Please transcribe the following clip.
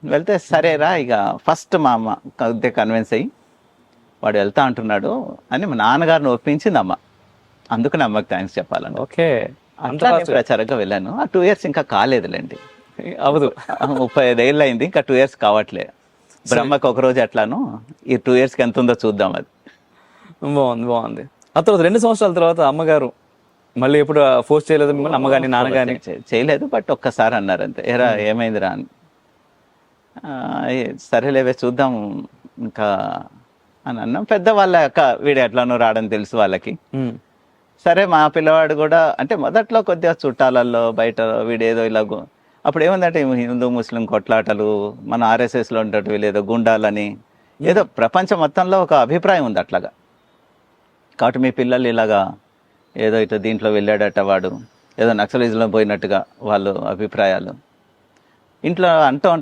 వెళ్తే సరేరా ఇక ఫస్ట్ మా అమ్మ కొద్దిగా కన్విన్స్ అయ్యి వాడు వెళ్తా అంటున్నాడు అని మా నాన్నగారిని ఒప్పించింది అమ్మ. అందుకని అమ్మకి థ్యాంక్స్ చెప్పాలని. ఓకే, అంత అట్లా fast గా. ప్రచారంగా వెళ్ళాను. ఆ 2 years ఇంకా కాలేదులేండి. అవదు. 35 ఏళ్ళు అయింది, ఇంకా 2 years కావట్లే. బ్రహ్మకి ఒక రోజు ఎట్లాను, ఈ 2 yearsకి ఎంత ఉందో చూద్దాం అది. బాగుంది. ఆ తర్వాత 2 సంవత్సరాల తర్వాత అమ్మగారు మళ్ళీ ఎప్పుడు ఫోర్స్ చేయలేదు మిమ్మల్ని, అమ్మగాని నాన్నగాని? చేయలేదు, బట్ ఒక్కసారి అన్నారు అంతే, ఏరా ఏమైందిరా అని. సరేలేవే చూద్దాం ఇంకా అని అన్నాం. పెద్దవాళ్ళ యొక్క వీడు ఎట్లానో రావడం తెలుసు వాళ్ళకి. సరే మా పిల్లవాడు కూడా అంటే మొదట్లో కొద్దిగా చుట్టాలల్లో బయట వీడేదో ఇలా అప్పుడు ఏముందంటే హిందూ ముస్లిం కొట్లాటలు, మన ఆర్ఎస్ఎస్లో ఉండేటి వీళ్ళు ఏదో గుండాలని, ఏదో ప్రపంచం మొత్తంలో ఒక అభిప్రాయం ఉంది అట్లాగా. కాబట్టి మీ పిల్లలు ఇలాగా ఏదో ఇట్లా దీంట్లో వెళ్ళాడట వాడు, ఏదో నక్సలిజంలో పోయినట్టుగా వాళ్ళు అభిప్రాయాలు ఇంట్లో అంటూ